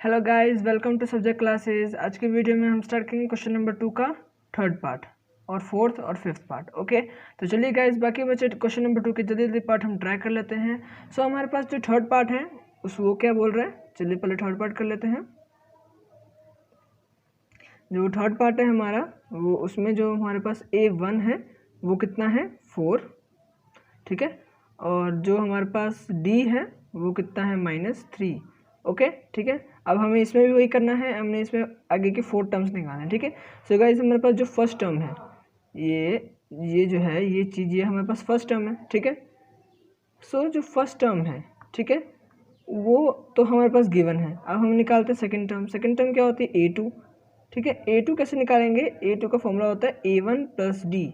Hello guys, welcome to subject classes. आज की video में हम स्टार्ट करेंगे क्वेश्चन नंबर 2 का थर्ड पार्ट और फोर्थ और फिफ्थ पार्ट। ओके, तो चलिए गाइस, बाकी बचे क्वेश्चन नंबर 2 के जल्दी जल्दी पार्ट हम ट्राई कर लेते हैं। सो हमारे पास जो थर्ड पार्ट है वो क्या बोल रहा है, चलिए पहले थर्ड पार्ट कर लेते हैं। जो थर्ड पार्ट है हमारा, वो उसमें जो हमारे पास A1 है वो कितना है 4, ठीक है। और जो हमारे पास D है वो कितना है -3। ओके, ठीक है। अब हमें इसमें भी वही करना है, हमने इसमें आगे की 4 टर्म्स निकालना है, ठीक है। सो गाइस, हमारे पास जो फर्स्ट टर्म है ये जो है ये चीज़, ये हमारे पास फर्स्ट टर्म है, ठीक है। सो जो फर्स्ट टर्म है, ठीक है, वो तो हमारे पास गिवन है। अब हम निकालते हैं सेकंड टर्म। सेकंड टर्म क्या होती है A2, ठीक है। A2 कैसे निकालेंगे, A2 का फॉर्मूला होता है A1 + D,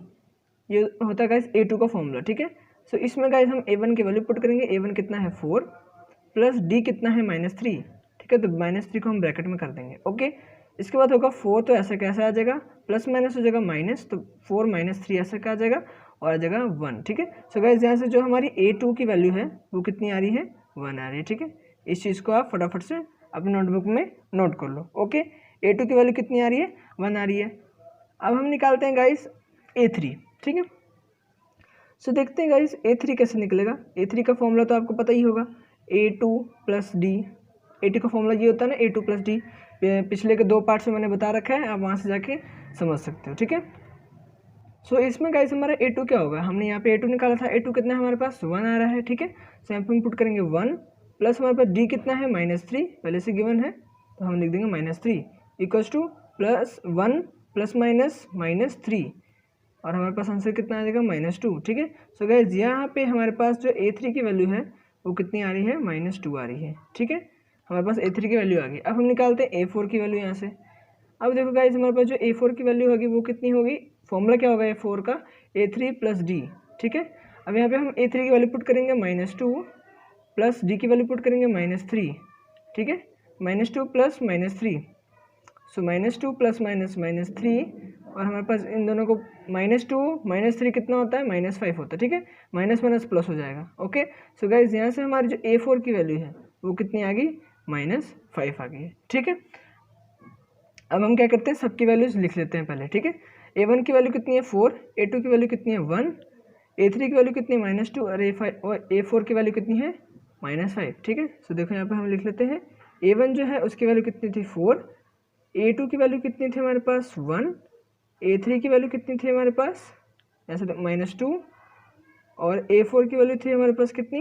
ये होता है गाइस A2 का फॉर्मूला, ठीक है। सो इसमें गाइस हम A1 की वैल्यू पुट करेंगे। A1 कितना है 4 प्लस D कितना है -3, ठीक है। तो -3 को हम ब्रैकेट में कर देंगे। ओके, इसके बाद होगा 4, तो ऐसा कैसे आ जाएगा, प्लस माइनस हो जाएगा माइनस, तो 4 - 3 ऐसा क्या आ जाएगा और आ जाएगा 1, ठीक है। सो गाइस, यहाँ से जो हमारी A2 की वैल्यू है वो कितनी आ रही है, 1 आ रही है, ठीक है। इस चीज़ को आप फटाफट से अपने नोटबुक में नोट कर लो। ओके, A2 की वैल्यू कितनी आ रही है, 1 आ रही है। अब हम निकालते हैं गाइस A3, ठीक है। सो देखते हैं गाइस A3 कैसे निकलेगा। A3 का फॉर्मूला तो आपको पता ही होगा, A2 + D। A2 का फॉर्मूला ये होता है ना, A2 + D। पिछले के 2 पार्ट्स में मैंने बता रखा है, आप वहाँ से जाके समझ सकते हो, ठीक है। सो इसमें गाइस हमारा A2 क्या होगा, हमने यहाँ पे A2 निकाला था। A2 कितना है हमारे पास, 1 आ रहा है, ठीक है। सो यहाँ पे हम पुट करेंगे 1 प्लस हमारे पास D कितना है -3, पहले से गिवन है, तो हम लिख देंगे -3 इक्वल्स टू +1 ± -3, और हमारे पास आंसर कितना आ जाएगा -2, ठीक है। सो गाइस, यहाँ पे हमारे पास जो A3 की वैल्यू है वो कितनी आ रही है, -2 आ रही है, ठीक है। हमारे पास A3 की वैल्यू आ गई। अब हम निकालते हैं A4 की वैल्यू यहाँ से। अब देखो गाइस, हमारे पास जो A4 की वैल्यू होगी वो कितनी होगी, फॉर्मूला क्या होगा A4 का, A3 + D, ठीक है। अब यहाँ पे हम A3 की वैल्यू पुट करेंगे -2 प्लस D की वैल्यू पुट करेंगे -3, ठीक है। -2 प्लस -3, सो -2 प्लस -3, और हमारे पास इन दोनों को -2 -3 कितना होता है, -5 होता है, ठीक है। माइनस माइनस प्लस हो जाएगा। ओके, सो गाइज, यहाँ से हमारी जो A4 की वैल्यू है वो कितनी आ गई, -5 आ गई है, ठीक है। अब हम क्या करते हैं, सबकी वैल्यूज लिख लेते हैं पहले, ठीक है। A1 की वैल्यू कितनी है 4, A2 की वैल्यू कितनी है 1, A3 की वैल्यू कितनी है -2, और A4 की वैल्यू कितनी है -5, ठीक है। सो देखो यहाँ पे हम लिख लेते हैं, A1 जो है उसकी वैल्यू कितनी थी 4, A2 की वैल्यू कितनी थी हमारे पास 1, A3 की वैल्यू कितनी थी हमारे पास, ऐसे -2, और A4 की वैल्यू थी हमारे पास कितनी,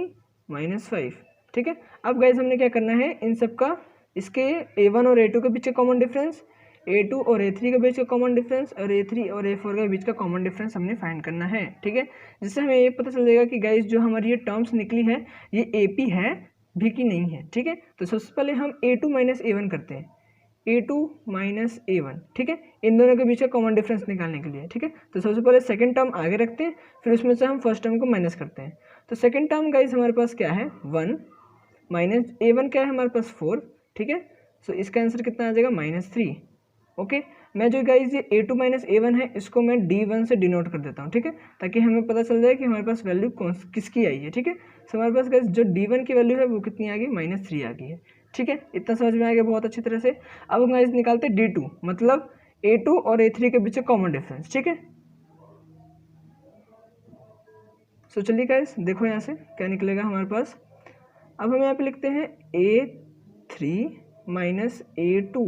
-5, ठीक है। अब गाइज हमने क्या करना है, इन सब का, इसके A1 और A2 के बीच का कॉमन डिफरेंस, A2 और A3 के बीच का कॉमन डिफरेंस, और A3 और A4 के बीच का कॉमन डिफरेंस हमने फाइंड करना है, ठीक है। जिससे हमें ये पता चल जाएगा कि गाइज जो हमारी ये टर्म्स निकली है ये AP है भी कि नहीं है, ठीक है। तो सबसे पहले हम A2 - A1 करते हैं, A2 - A1, ठीक है, इन दोनों के बीच का कॉमन डिफरेंस निकालने के लिए, ठीक है। तो सबसे पहले सेकंड टर्म आगे रखते हैं, फिर उसमें से हम फर्स्ट टर्म को माइनस करते हैं। तो सेकंड टर्म गाइस हमारे पास क्या है, 1 माइनस A1 क्या है हमारे पास 4, ठीक है। सो इसका आंसर कितना आ जाएगा -3। ओके, मैं जो गाइस ये A2 - A1 है इसको मैं D1 से डिनोट कर देता हूँ, ठीक है, ताकि हमें पता चल जाए कि हमारे पास वैल्यू किसकी आई है, ठीक है। सो हमारे पास गाइस जो D1 की वैल्यू है वो कितनी आ गई, -3 आ गई है, ठीक है। इतना समझ में आ गया बहुत अच्छी तरह से। अब हम गाइस निकालते हैं D2, मतलब A2 और A3 के बीच कॉमन डिफरेंस, ठीक है। सो चलिए गाइस, देखो यहाँ से क्या निकलेगा हमारे पास। अब हम यहाँ पे लिखते हैं A3 - A2,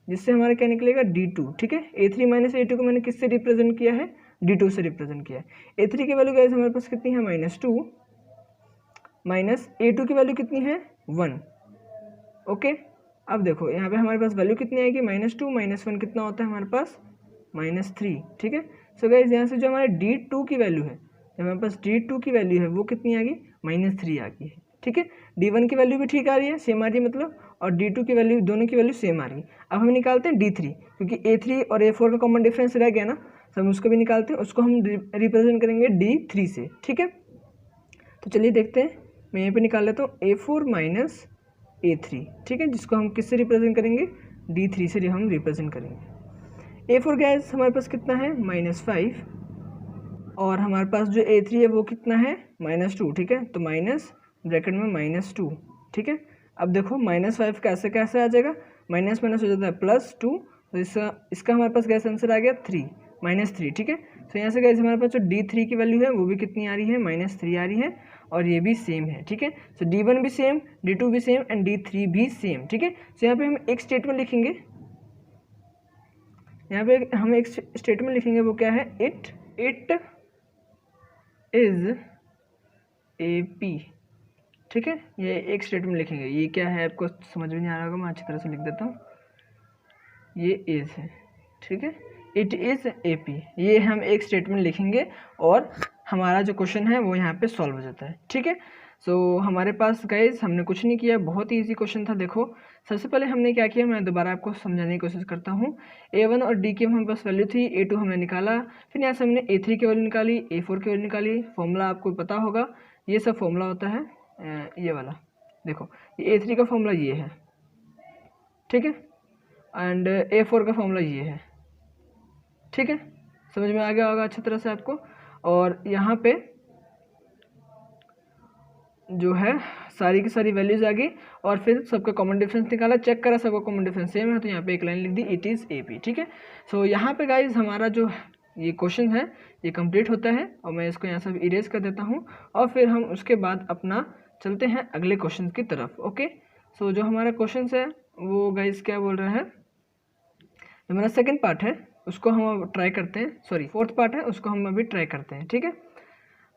जिससे हमारा क्या निकलेगा D2, ठीक है। A3 - A2 को मैंने किससे रिप्रेजेंट किया है, D2 से रिप्रेजेंट किया है। A3 की वैल्यू गाइस हमारे पास कितनी है, -2, माइनस A2 की वैल्यू कितनी है 1। ओके, अब देखो यहाँ पे हमारे पास वैल्यू कितनी आएगी, -2 - 1 कितना होता है हमारे पास, -3, ठीक है। सो गाइस, यहाँ से जो हमारे D2 की वैल्यू है, जो हमारे पास D2 की वैल्यू है वो कितनी आ गई, -3 आ गई है, ठीक है। D1 की वैल्यू भी ठीक आ रही है, सेम आ रही है मतलब, और D2 की वैल्यू, दोनों की वैल्यू सेम आ रही है। अब हम निकालते हैं D3, क्योंकि A3 और A4 का कॉमन डिफरेंस रह गया ना, तो हम उसको भी निकालते हैं, उसको हम रिप्रेजेंट करेंगे D3 से, ठीक है। तो चलिए देखते हैं, मैं यहाँ पे निकाल लेता हूँ A4 - A3, ठीक है, जिसको हम किससे रिप्रेजेंट करेंगे, D3 से हम रिप्रेजेंट करेंगे। A4 गैस हमारे पास कितना है, -5, और हमारे पास जो A3 है वो कितना है, -2, ठीक है। तो माइनस ब्रैकेट में -2, ठीक है। अब देखो -5 कैसे कैसे आ जाएगा, माइनस माइनस हो जाता है +2, तो इसका हमारे पास कैसे आंसर आ गया 3 -3। ठीक है, तो यहाँ से गाइस हमारे पास जो D3 की वैल्यू है वो भी कितनी आ रही है, -3 आ रही है, और ये भी सेम है। ठीक है, तो D1 भी सेम, D2 भी सेम एंड D3 भी सेम। ठीक है, तो यहाँ पे हम एक स्टेटमेंट लिखेंगे, यहाँ पे हम एक स्टेटमेंट लिखेंगे, वो क्या है, इट इज AP। ठीक है, ये एक स्टेटमेंट लिखेंगे। ये क्या है आपको समझ में नहीं आ रहा होगा, मैं अच्छी तरह से लिख देता हूँ, ये इज है। ठीक है, इट इज़ AP, ये हम एक स्टेटमेंट लिखेंगे और हमारा जो क्वेश्चन है वो यहाँ पे सॉल्व हो जाता है। ठीक है, सो हमारे पास गाइज हमने कुछ नहीं किया, बहुत ही इजी क्वेश्चन था। देखो सबसे पहले हमने क्या किया, मैं दोबारा आपको समझाने की कोशिश करता हूँ। A1 और D की हमारे पास वैल्यू थी, A2 हमने निकाला, फिर यहाँ से हमने A3 की वैल्यू निकाली, A4 की वैल्यू निकाली। फॉर्मूला आपको पता होगा, ये सब फॉर्मूला होता है, ये वाला देखो, ये A3 का फॉर्मूला ये है। ठीक है, एंड A4 का फॉर्मूला ये है। ठीक है, समझ में आ गया होगा अच्छी तरह से आपको। और यहाँ पे जो है सारी की सारी वैल्यूज आ गई, और फिर सबका कॉमन डिफरेंस निकाला, चेक करा सबका कॉमन डिफरेंस सेम है, तो यहाँ पे एक लाइन लिख दी, इट इज़ AP। ठीक है, सो यहाँ पे गाइज हमारा जो ये क्वेश्चन है ये कंप्लीट होता है, और मैं इसको यहाँ से इरेज कर देता हूँ, और फिर हम उसके बाद अपना चलते हैं अगले क्वेश्चन की तरफ। ओके, सो जो हमारा क्वेश्चन है वो गाइज क्या बोल रहा है, जो हमारा सेकेंड पार्ट है उसको हम ट्राई करते हैं, सॉरी फोर्थ पार्ट है उसको हम अभी ट्राई करते हैं। ठीक है,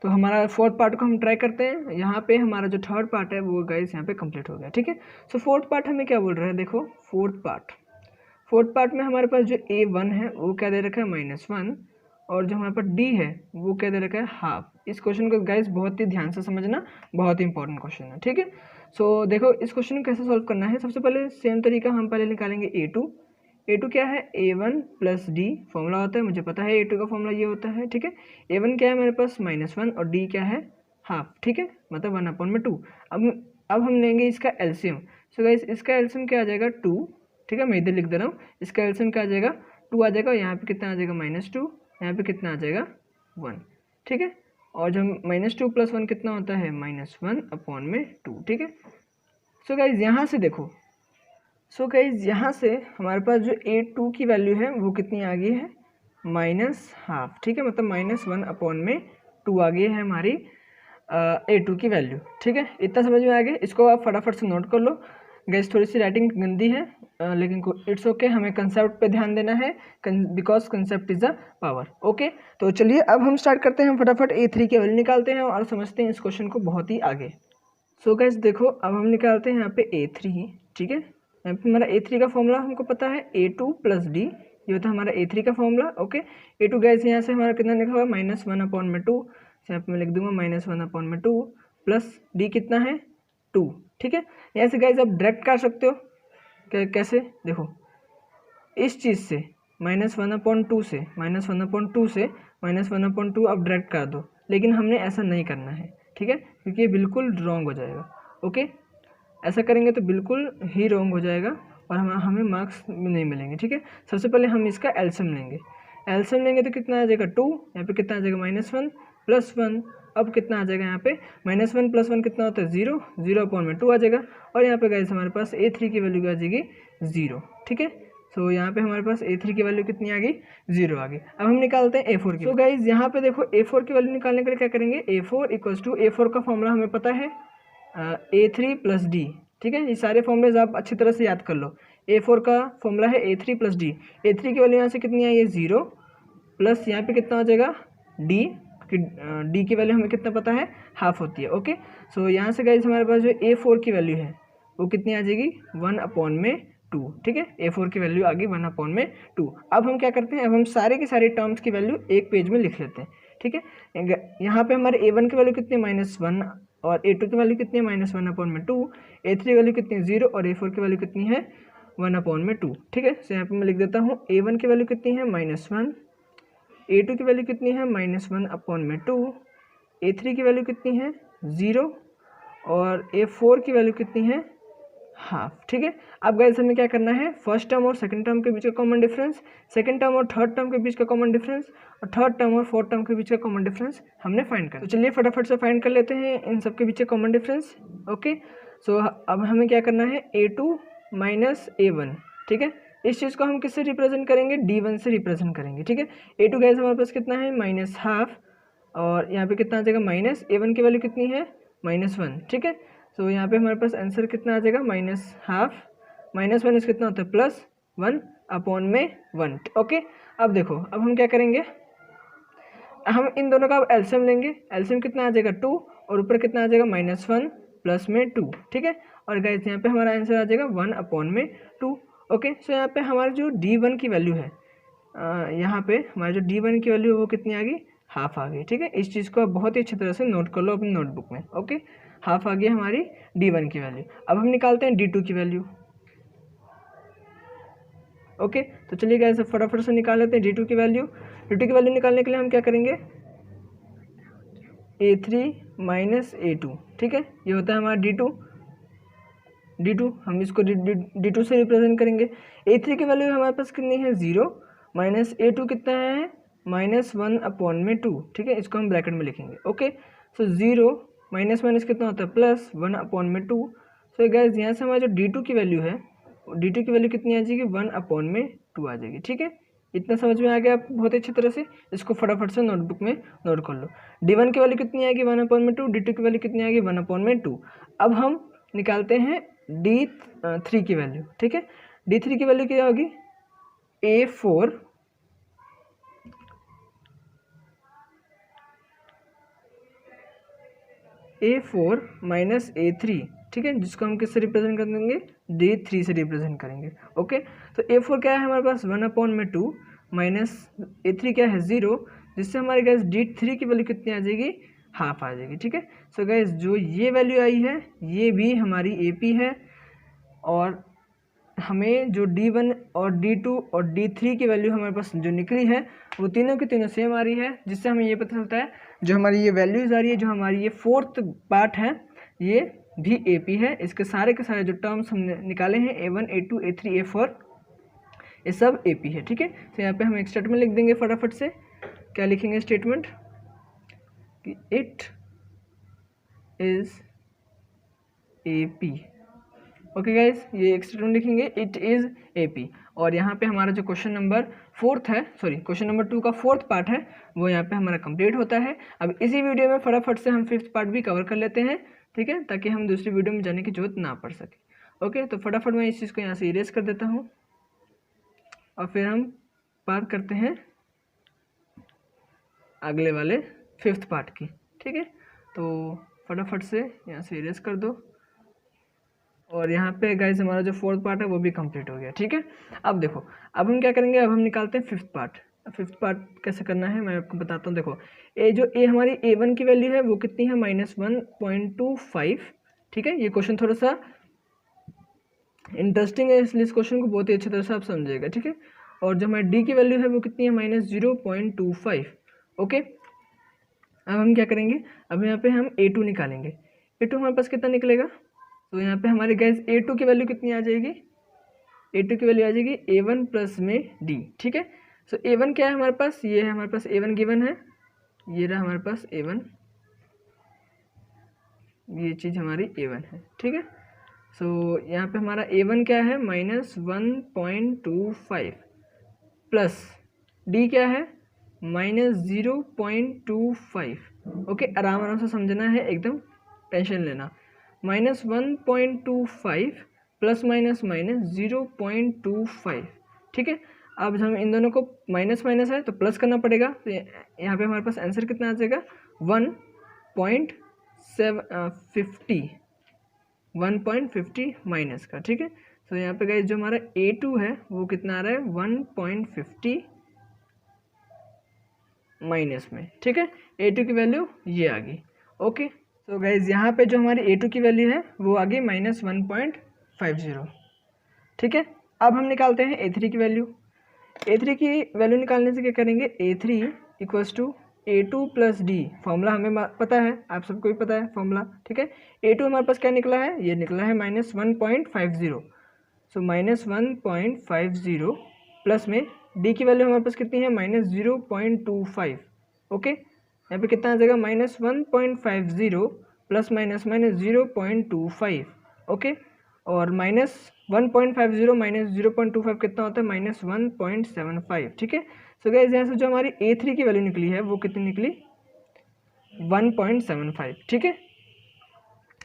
तो हमारा फोर्थ पार्ट को हम ट्राई करते हैं। यहाँ पे हमारा जो थर्ड पार्ट है वो गाइस यहाँ पे कंप्लीट हो गया। ठीक है, सो फोर्थ पार्ट हमें क्या बोल रहा है, देखो फोर्थ पार्ट में हमारे पास जो A1 है वो क्या दे रखा है, -1, और जो हमारे पास D है वो क्या दे रखा है, हाफ। इस क्वेश्चन को गाइस बहुत ही ध्यान से समझना, बहुत ही इंपॉर्टेंट क्वेश्चन है। ठीक है, सो देखो इस क्वेश्चन को कैसे सॉल्व करना है। सबसे पहले सेम तरीका हम पहले निकालेंगे A2 क्या है, A1 + D फॉर्मूला होता है, मुझे पता है A2 का फॉर्मूला ये होता है। ठीक है, A1 क्या है मेरे पास -1, और D क्या है, हाफ। ठीक है, मतलब 1/2। अब हम लेंगे इसका एलसीएम। सो गाइस इसका एलसीएम क्या आ जाएगा, 2। ठीक है, मैं इधर लिख दे रहा हूँ, इसका एलसीएम क्या आ जाएगा, 2 आ जाएगा, यहाँ पे कितना आ जाएगा, -2, यहाँ पे कितना आ जाएगा, 1। ठीक है, और जब -2 + 1 कितना होता है, -1/2। ठीक है, सो गाइस यहाँ से देखो, सो गाइज यहाँ से हमारे पास जो A2 की वैल्यू है वो कितनी आ गई है, -1/2। ठीक है, मतलब -1/2 आ गई है हमारी A2 की वैल्यू। ठीक है, इतना समझ में आ गया, इसको आप फटाफट से नोट कर लो। गाइज थोड़ी सी राइटिंग गंदी है, लेकिन इट्स ओके, हमें कंसेप्ट पे ध्यान देना है, because concept is a power. Okay, तो चलिए अब हम स्टार्ट करते हैं, फटाफट A3 की वैल्यू निकालते हैं और समझते हैं इस क्वेश्चन को बहुत ही आगे। सो गाइज देखो अब हम निकालते हैं यहाँ पे A3। ठीक है, यहाँ पे हमारा A3 का फॉर्मूला हमको पता है, A2 + D, ये होता है हमारा A3 का फॉर्मूला। ओके, A2 गैस यहाँ से हमारा कितना लिखा हुआ, -1/2, यहाँ पे मैं लिख दूंगा -1/2 प्लस D कितना है, 2। ठीक है, यहाँ से गैस आप डायरेक्ट कर सकते हो, कैसे देखो, इस चीज़ से -1/2 से -1/2 आप डायरेक्ट कर दो, लेकिन हमने ऐसा नहीं करना है। ठीक है, क्योंकि ये बिल्कुल रॉन्ग हो जाएगा। ओके, ऐसा करेंगे तो बिल्कुल ही रॉन्ग हो जाएगा और हमें मार्क्स नहीं मिलेंगे। ठीक है, सबसे पहले हम इसका एलसीएम लेंगे तो कितना आ जाएगा, 2, यहाँ पे कितना आ जाएगा, -1 + 1, अब कितना आ जाएगा यहाँ पे, -1 + 1 कितना होता है, 0/2 आ जाएगा, और यहाँ पे गाइस हमारे पास A3 की वैल्यू आ जाएगी 0। ठीक है, सो यहाँ पे हमारे पास A3 की वैल्यू कितनी आ गई, 0 आ गई। अब हम निकालते हैं A4 की। तो गाइस यहाँ पे देखो A4 की वैल्यू निकालने के लिए क्या करेंगे, A4 का फॉर्मूला हमें पता है, A3 + D। ठीक है, ये सारे फॉर्मूलेज आप अच्छी तरह से याद कर लो। A4 का फॉर्मूला है A3 + D। A3 की वैल्यू यहाँ से कितनी आई है, 0, प्लस यहाँ पे कितना हो जाएगा, D कि D की वैल्यू हमें कितना पता है, हाफ होती है। ओके, सो यहाँ से गाइस हमारे पास जो A4 की वैल्यू है वो कितनी आ जाएगी, 1/2। ठीक है, A4 की वैल्यू आ गई 1/2। अब हम क्या करते हैं, अब हम सारे के सारे टर्म्स की वैल्यू एक पेज में लिख लेते हैं। ठीक है, यहाँ पे हमारे A1 की वैल्यू कितनी है, -1, और A2 की वैल्यू कितनी है, -1/2, A3 की वैल्यू कितनी है, 0, और A4 की वैल्यू कितनी है, 1/2। ठीक है, सो यहाँ पे मैं लिख देता हूँ, A1 की वैल्यू कितनी है, -1, A2 की वैल्यू कितनी है, -1/2, A3 की वैल्यू कितनी है, 0, और A4 की वैल्यू कितनी है, हाफ। ठीक है, अब गाइस हमें क्या करना है, फर्स्ट टर्म और सेकंड टर्म के बीच का कॉमन डिफरेंस, सेकंड टर्म और थर्ड टर्म के बीच का कॉमन डिफरेंस, और थर्ड टर्म और फोर्थ टर्म के बीच का कॉमन डिफरेंस हमने फाइंड करना। तो चलिए फटाफट से फाइंड कर लेते हैं इन सब के बीच का कॉमन डिफरेंस। ओके, सो अब हमें क्या करना है, A2 माइनस A1, ठीक है। इस चीज़ को हम किससे रिप्रेजेंट करेंगे, D1 से रिप्रेजेंट करेंगे, ठीक है। A2 गैस हमारे पास कितना है, -12, और यहाँ पे कितना आ जाएगा माइनस, A1 की वैल्यू कितनी है, -1, ठीक है। सो यहाँ पे हमारे पास आंसर कितना आ जाएगा, -12, -1 कितना होता है, +1/1, ओके। अब देखो, अब हम क्या करेंगे, हम इन दोनों का एलसीएम लेंगे। एलसीएम कितना आ जाएगा 2, और ऊपर कितना आ जाएगा -1 प्लस में 2, ठीक है। और गाइस यहाँ पे हमारा आंसर आ जाएगा 1/2, ओके। सो यहाँ पे हमारी जो D1 की वैल्यू है, यहाँ पे हमारी जो D1 की वैल्यू है वो कितनी आ गई, हाफ आ गई, ठीक है। इस चीज़ को आप बहुत ही अच्छी तरह से नोट कर लो अपनी नोटबुक में, ओके। हाफ आ गई हमारी D1 की वैल्यू। अब हम निकालते हैं D2 की वैल्यू, ओके। तो चलिए गाइस फटाफट से निकाल लेते हैं D2 की वैल्यू। D2 की वैल्यू निकालने के लिए हम क्या करेंगे, A3 माइनस A2, ठीक है। ये होता है हमारा D2, हम इसको D2 से रिप्रेजेंट करेंगे। A3 की वैल्यू हमारे पास कितनी है, 0, माइनस A2 कितना है, -1/2, ठीक है। इसको हम ब्रैकेट में लिखेंगे, ओके। सो 0 माइनस कितना होता है, +1/2। सो गाइस यहाँ से हमारा जो D2 की वैल्यू है, D2 की वैल्यू कितनी आ जाएगी, 1/2 आ जाएगी, ठीक है। इतना समझ में आ गया आप बहुत अच्छी तरह से, इसको फटाफट से नोटबुक में नोट कर लो। D1 की वैल्यू कितनी आएगी, 1/2, D2 की वैल्यू कितनी आएगी, 1/2। अब हम निकालते हैं D3 की वैल्यू, ठीक है। D3 की वैल्यू क्या होगी, A4 माइनस A3, ठीक है, जिसको हम किससे रिप्रेजेंट कर देंगे, D3 से रिप्रेजेंट करेंगे, ओके। तो A4 क्या है हमारे पास, 1/2 माइनस A3 क्या है, 0, जिससे हमारे गैस D3 की वैल्यू कितनी आ जाएगी, हाफ आ जाएगी, ठीक है। सो गैस जो ये वैल्यू आई है ये भी हमारी AP है, और हमें जो D1 और D2 और D3 की वैल्यू हमारे पास जो निकली है वो तीनों की तीनों सेम आ रही है, जिससे हमें ये पता चलता है जो हमारी ये वैल्यूज़ आ रही है, जो हमारी ये 4th पार्ट है ये भी AP है। इसके सारे के सारे जो टर्म्स हमने निकाले हैं A1 A2 A3 A4 ये सब AP है, ठीक है। तो यहाँ पे हम एक स्टेटमेंट लिख देंगे फटाफट से। क्या लिखेंगे स्टेटमेंट, कि it is AP, okay guys, ये एक स्टेटमेंट लिखेंगे, इट इज़ AP। और यहाँ पे हमारा जो क्वेश्चन नंबर 4 है, सॉरी क्वेश्चन नंबर 2 का 4th पार्ट है वो यहाँ पे हमारा कंप्लीट होता है। अब इसी वीडियो में फटाफट से हम 5th पार्ट भी कवर कर लेते हैं, ठीक है, ताकि हम दूसरी वीडियो में जाने की जरूरत ना पड़ सके, ओके। तो फटाफट मैं इस चीज़ को यहाँ से इरेज कर देता हूँ, और फिर हम बात करते हैं अगले वाले 5th पार्ट की, ठीक है। तो फटाफट से यहाँ से इरेज कर दो, और यहाँ पे गाइस हमारा जो 4th पार्ट है वो भी कंप्लीट हो गया, ठीक है। अब देखो, अब हम क्या करेंगे, अब हम निकालते हैं 5th पार्ट। 5th पार्ट कैसे करना है मैं आपको बताता हूँ। देखो ए हमारी A1 की वैल्यू है वो कितनी है, -1.25, ठीक है। ये क्वेश्चन थोड़ा सा इंटरेस्टिंग है, इसलिए इस क्वेश्चन को बहुत ही अच्छी तरह से आप समझिएगा, ठीक है। और जो हमारी D की वैल्यू है वो कितनी है, -0.25, ओके। अब हम क्या करेंगे, अब यहाँ पे हम A2 निकालेंगे। A2 हमारे पास कितना निकलेगा, तो यहाँ पे हमारे गैस A2 की वैल्यू कितनी आ जाएगी, A2 की वैल्यू आ जाएगी A1 प्लस में D, ठीक है। सो A1 क्या है हमारे पास, ये है हमारे पास A1 गिवन है, ये रहा हमारे पास A1, ये चीज़ हमारी A1 है, ठीक है। सो यहाँ पे हमारा A1 क्या है, -1.25 प्लस D क्या है, -0.25, ओके। आराम आराम से समझना है, एकदम टेंशन लेना। -1.25 प्लस माइनस -0.25, ठीक है। अब जब हम इन दोनों को माइनस है तो प्लस करना पड़ेगा, तो यहाँ पे हमारे पास आंसर कितना आ जाएगा, 1.50 माइनस का, ठीक है। तो यहाँ पे गाइस जो हमारा A2 है वो कितना आ रहा है, 1.50 माइनस में, ठीक है। A2 की वैल्यू ये आ गई, ओके। तो गाइज यहाँ पे जो हमारी A2 की वैल्यू है वो आ गई -1.50, ठीक है। अब हम निकालते हैं A3 की वैल्यू। A3 की वैल्यू निकालने से क्या करेंगे, A3 equals to A2 plus D, formula हमें पता है, आप सबको भी पता है फॉर्मूला, ठीक है। A2 हमारे पास क्या निकला है, ये निकला है -1.50, सो -1.50 प्लस में D की वैल्यू हमारे पास कितनी है, -0.25, ओके। यहाँ पे कितना आ जाएगा, -1.50 प्लस माइनस -0.25, ओके। और -1.50 माइनस 0.25 कितना होता है? -1.75, ठीक है। सो गाइस यहाँ से जो हमारी A3 की वैल्यू निकली है वो कितनी निकली? 1.75, ठीक है।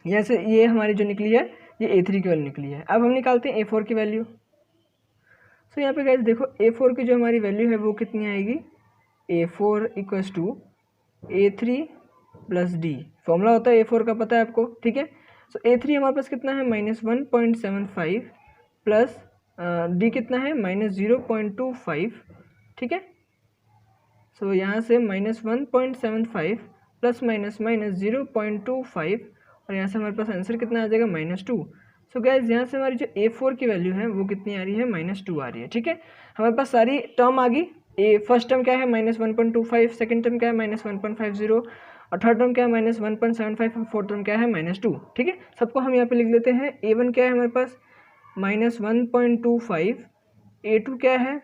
यहाँ से ये हमारी जो निकली है ये A3 की वैल्यू निकली है। अब हम निकालते हैं A4 की वैल्यू। सो यहाँ पे गाइस देखो A4 की जो हमारी वैल्यू है वो कितनी आएगी? A4 equals to A3 plus D। Formula होता है A4 का, पता है आपको, ठीक है। सो A3 हमारे पास कितना है? -1.75 प्लस D कितना है? -0.25, ठीक है। सो यहाँ से -1.75 प्लस माइनस -0.25 और यहाँ से हमारे पास आंसर कितना आ जाएगा? -2। सो गाइज यहाँ से हमारी जो A4 की वैल्यू है वो कितनी आ रही है? -2 आ रही है, ठीक है। हमारे पास सारी टर्म आ गई। फर्स्ट टर्म क्या है? -1.25, सेकंड टर्म क्या है? -1.50 और थर्ड टर्म क्या है? -1.75 और फोर्थ टर्म क्या है? -2, ठीक है। सबको हम यहाँ पे लिख लेते हैं। A1 क्या है हमारे पास? -1.25, A2 क्या है?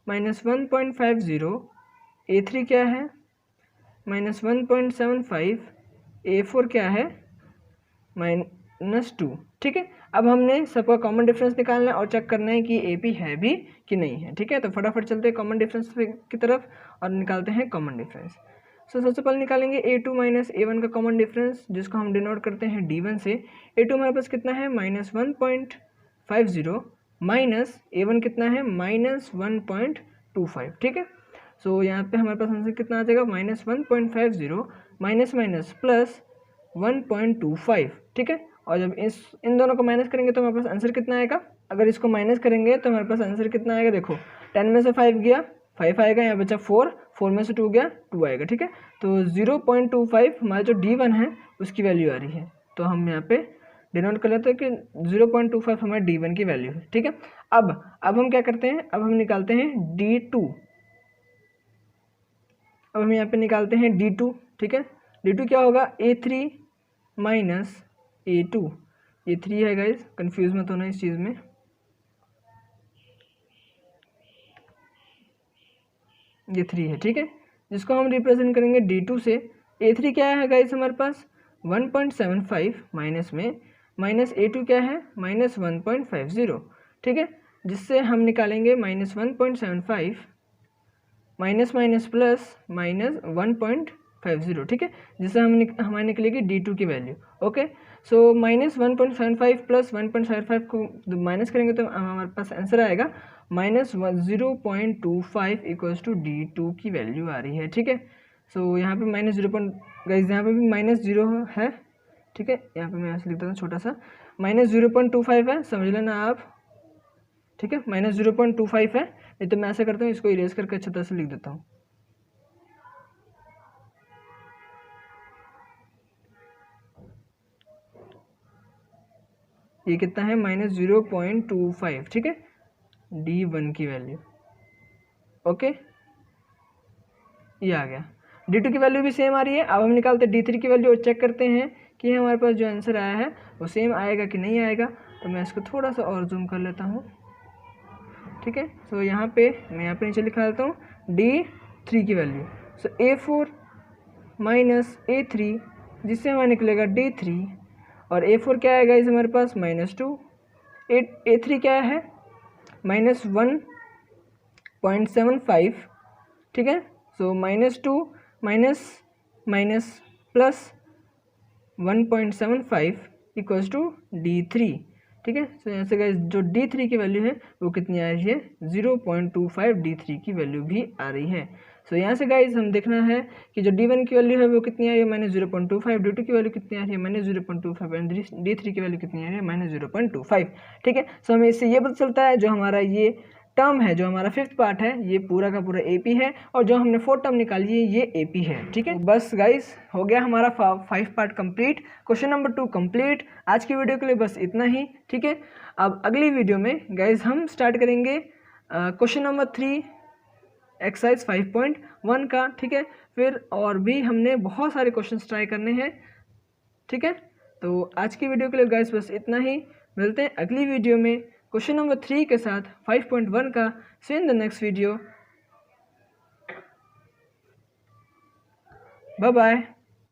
-1.50, A3 क्या है? -1.75, A4 क्या है? -2, ठीक है। अब हमने सबका कॉमन डिफरेंस निकालना है और चेक करना है कि AP है भी कि नहीं है, ठीक है। तो फटाफट चलते हैं कॉमन डिफरेंस की तरफ और निकालते हैं कॉमन डिफरेंस। सो सबसे पहले निकालेंगे A2 माइनस A1 का कॉमन डिफरेंस, जिसको हम डिनोट करते हैं D1 से। A2 हमारे पास कितना है? -1.50 माइनस A1 कितना है? -1.25, ठीक है। सो यहाँ पे हमारे पास आंसर कितना आ जाएगा? -1.50 माइनस माइनस प्लस 1.25, ठीक है। और जब इन दोनों को माइनस करेंगे तो हमारे पास आंसर कितना आएगा? अगर इसको माइनस करेंगे तो हमारे पास आंसर कितना आएगा? देखो 10 में से 5 गया 5 आएगा, यहाँ बचा 4 में से 2 गया 2 आएगा, ठीक है। तो 0.25 हमारा जो D1 है उसकी वैल्यू आ रही है। तो हम यहाँ पे डिनोट कर लेते हैं कि 0.25 हमारे D1 की वैल्यू है, ठीक है। अब हम क्या करते हैं? अब हम निकालते हैं D2। अब हम यहाँ पे निकालते हैं D2, ठीक है। D2 क्या होगा? A3 minus A2। A3 है गाइस, कंफ्यूज मत होना इस चीज़ में। ये 3 है, ठीक है, जिसको हम रिप्रेजेंट करेंगे D2 से। A3 क्या है गाइस हमारे पास? 1.75 माइनस में माइनस A2 क्या है? -1.50, ठीक है। जिससे हम निकालेंगे -1.75 माइनस माइनस प्लस -1.50, ठीक है। जिससे हमारी निकलेगी D2 की वैल्यू। ओके, सो -1.75 प्लस 1.75 को माइनस करेंगे तो हमारे पास आंसर आएगा -0.25 इक्वल्स टू D2 की वैल्यू आ रही है, ठीक है। सो यहाँ पे गाइस यहाँ पे भी -0 है, ठीक है। यहाँ पे मैं ऐसे लिख देता हूँ छोटा सा, -0.25 है, समझ लेना आप, ठीक है। -0.25 है, नहीं तो मैं ऐसा करता हूँ, इसको इरेज करके अच्छी तरह से लिख देता हूँ। ये कितना है? -0.25, ठीक है, D1 की वैल्यू। ओके, ये आ गया। D2 की वैल्यू भी सेम आ रही है। अब हम निकालते हैं D3 की वैल्यू और चेक करते हैं कि हमारे पास जो आंसर आया है वो सेम आएगा कि नहीं आएगा। तो मैं इसको थोड़ा सा और जूम कर लेता हूँ, ठीक है। सो यहाँ पे मैं यहाँ पे नीचे लिखा देता हूँ D3 की वैल्यू। सो A4 माइनस A3, जिससे हमारा निकलेगा D3, और A4 क्या है गाइस हमारे पास? -2। A3 क्या है? -1.75, ठीक है। So -2 minus minus plus 1.75 equals to D3, ठीक है। सो यहाँ से गाइस जो D3 की वैल्यू है वो कितनी आ रही है? 0.25 D3 की वैल्यू भी आ रही है। सो यहाँ से गाइस हम देखना है कि जो D1 की वैल्यू है वो कितनी आ रही है? -0.25। D2 की वैल्यू कितनी आ रही है? -0.25 एंड D3 की वैल्यू कितनी आ रही है? -0.25, ठीक है। सो हमें इससे ये पता चलता है जो हमारा ये टर्म है, जो हमारा 5th पार्ट है, ये पूरा का पूरा AP है, और जो हमने 4th टर्म निकाली है ये AP है, ठीक है। तो बस गाइस हो गया हमारा 5 part complete, question number 2 complete. आज की वीडियो के लिए बस इतना ही, ठीक है। अब अगली वीडियो में गाइस हम स्टार्ट करेंगे क्वेश्चन नंबर 3 एक्सरसाइज 5.1 का, ठीक है। फिर और भी हमने बहुत सारे क्वेश्चन ट्राई करने हैं, ठीक है। तो आज की वीडियो के लिए गाइस बस इतना ही, मिलते हैं अगली वीडियो में क्वेश्चन नंबर 3 के साथ 5.1 का। See in the next video, bye bye.